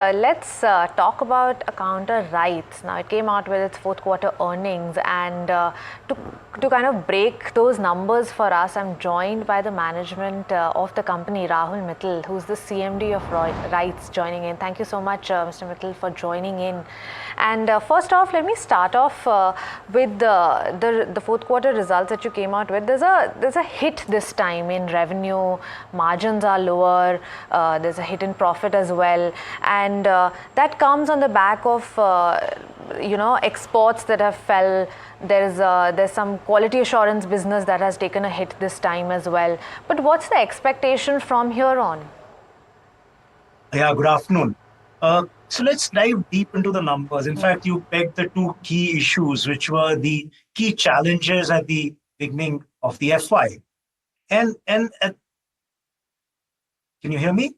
Let's talk about Accounter Rights. Now, it came out with its fourth quarter earnings, and to kind of break those numbers for us, I'm joined by the management of the company, Rahul Mittal, who's the CMD of Rights, joining in. Thank you so much, Mr. Mittal, for joining in. And first off, let me start off with the fourth quarter results that you came out with. There's a hit this time in revenue. Margins are lower. There's a hit in profit as well, and that comes on the back of exports that have fell. There's some quality assurance business that has taken a hit this time as well. But what's the expectation from here on? Yeah, good afternoon. So let's dive deep into the numbers. In fact, you pegged the two key issues, which were the key challenges at the beginning of the FY. And can you hear me?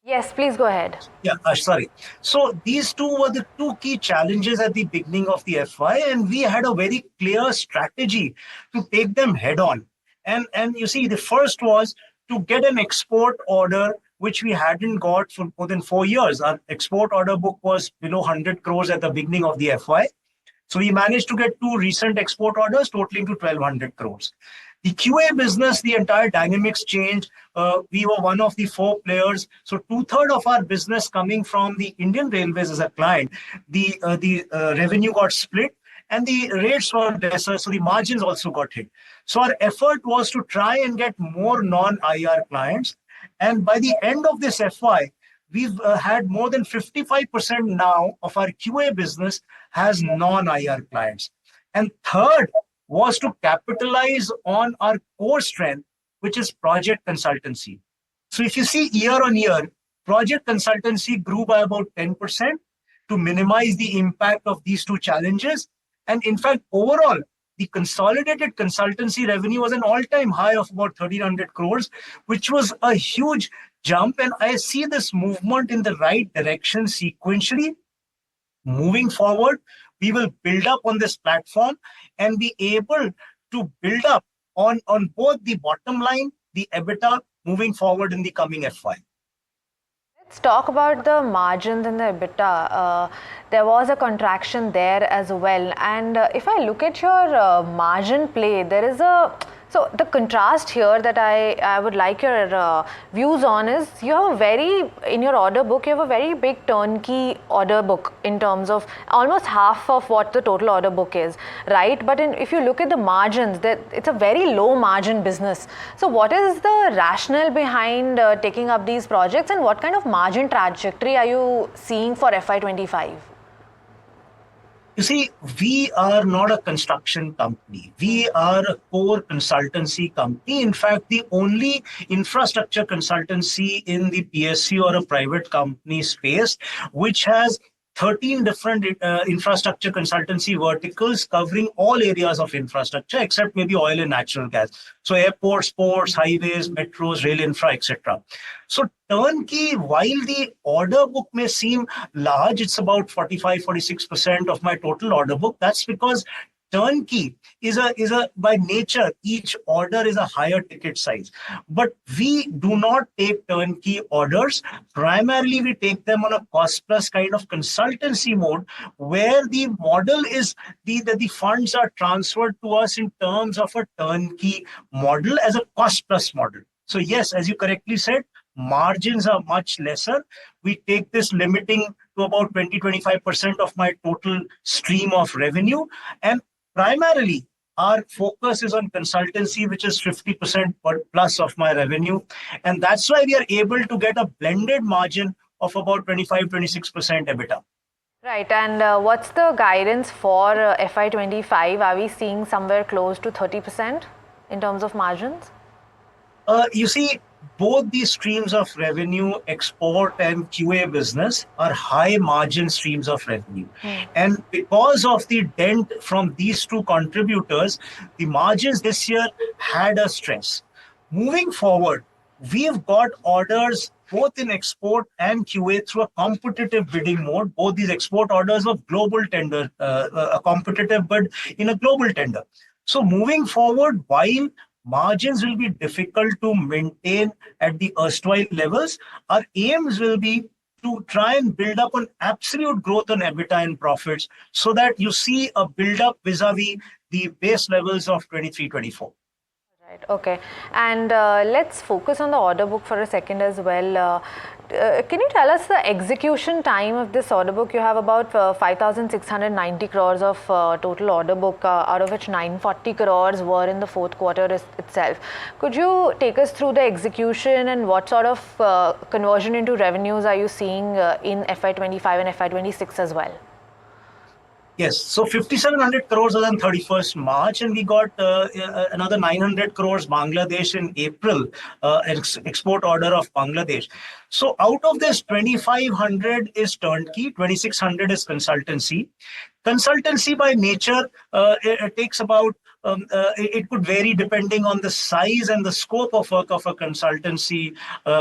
Yes, please go ahead. Yeah, sorry. So these two were the two key challenges at the beginning of the FY, and we had a very clear strategy to take them head on. And you see, the first was to get an export order, which we hadn't got for more than 4 years. Our export order book was below 100 crores at the beginning of the FY. So we managed to get two recent export orders totaling to 1,200 crores. The QA business, the entire dynamics changed. We were one of the four players. So two-thirds of our business coming from the Indian Railways as a client, the revenue got split and the rates were lesser, so the margins also got hit. So our effort was to try and get more non-IR clients. And by the end of this FY, we've had more than 55% now of our QA business has non-IR clients. And third was to capitalize on our core strength, which is project consultancy. So if you see year on year, project consultancy grew by about 10% to minimize the impact of these two challenges. And in fact, overall, the consolidated consultancy revenue was an all-time high of about 1,300 crores, which was a huge jump. And I see this movement in the right direction sequentially. Moving forward, we will build up on this platform and be able to build up on both the bottom line, the EBITDA, moving forward in the coming FY. Let's talk about the margins and the EBITDA. There was a contraction there as well. And if I look at your margin play, there is so the contrast here that I would like your views on is you have in your order book, you have a very big turnkey order book in terms of almost half of what the total order book is, right? But if you look at the margins, it's a very low margin business. So what is the rationale behind taking up these projects, and what kind of margin trajectory are you seeing for FY25? You see, we are not a construction company. We are a core consultancy company. In fact, the only infrastructure consultancy in the PSU or a private company space, which has 13 different infrastructure consultancy verticals covering all areas of infrastructure except maybe oil and natural gas. So airports, ports, highways, metros, rail infra, etc. So turnkey, while the order book may seem large, it's about 45-46% of my total order book. That's because turnkey is a by nature, each order is a higher ticket size. But we do not take turnkey orders. Primarily, we take them on a cost plus kind of consultancy mode, where the model is the funds are transferred to us in terms of a turnkey model as a cost plus model. So yes, as you correctly said, margins are much lesser. We take this limiting to about 20-25% of my total stream of revenue. And primarily, our focus is on consultancy, which is 50% plus of my revenue. And that's why we are able to get a blended margin of about 25-26% EBITDA. Right. And what's the guidance for FY25? Are we seeing somewhere close to 30% in terms of margins? You see, both these streams of revenue, export and QA business, are high margin streams of revenue. And because of the dent from these two contributors, the margins this year had a stress. Moving forward, we've got orders both in export and QA through a competitive bidding mode. Both these export orders of global tender, a competitive bid in a global tender. So moving forward, while margins will be difficult to maintain at the erstwhile levels, our aims will be to try and build up on absolute growth on EBITDA and profits so that you see a build up vis-a-vis the base levels of 23-24. Right. Okay. And let's focus on the order book for a second as well. Can you tell us the execution time of this order book? You have about 5,690 crores of total order book, out of which 940 crores were in the fourth quarter itself. Could you take us through the execution and what sort of conversion into revenues are you seeing in FY25 and FY26 as well? Yes, so 5,700 crores was on 31st March, and we got another 900 crores Bangladesh in April, export order of Bangladesh. So out of this, 2,500 is turnkey, 2,600 is consultancy. Consultancy by nature, it takes about it could vary depending on the size and the scope of work of a consultancy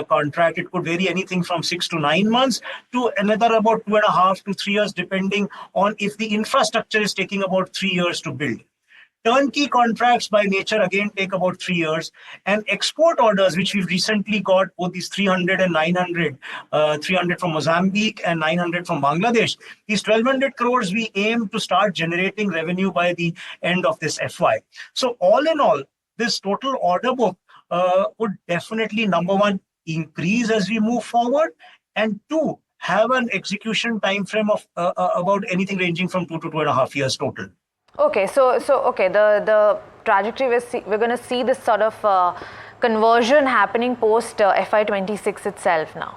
contract. It could vary anything from 6 to 9 months to another about 2.5 to 3 years, depending on if the infrastructure is taking about 3 years to build. Turnkey contracts by nature again take about 3 years, and export orders, which we've recently got, both these 300 and 900, 300 from Mozambique and 900 from Bangladesh. These 1,200 crores we aim to start generating revenue by the end of this FY. So all in all, this total order book would definitely, number one, increase as we move forward, and two, have an execution time frame of about anything ranging from 2 to 2.5 years total. Okay, so okay, the trajectory we're going to see this sort of conversion happening post FY26 itself now.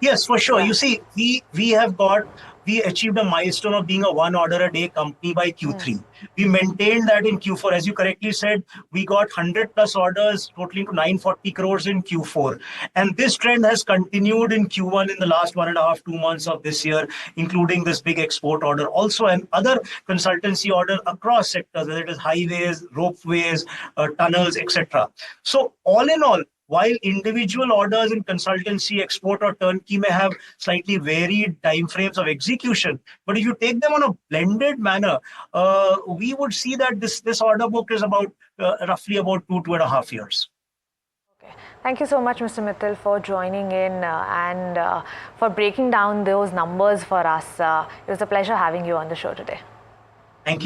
Yes, for sure. You see, we achieved a milestone of being a one order a day company by Q3. We maintained that in Q4. As you correctly said, we got 100 plus orders totaling to 940 crores in Q4. And this trend has continued in Q1 in the last 1.5, 2 months of this year, including this big export order also, and other consultancy order across sectors, whether it is highways, ropeways, tunnels, etc. So all in all, while individual orders in consultancy, export or turnkey may have slightly varied timeframes of execution, but if you take them on a blended manner, we would see that this order book is about roughly about 2.5 years. Okay. Thank you so much, Mr. Mittal, for joining in and for breaking down those numbers for us. It was a pleasure having you on the show today.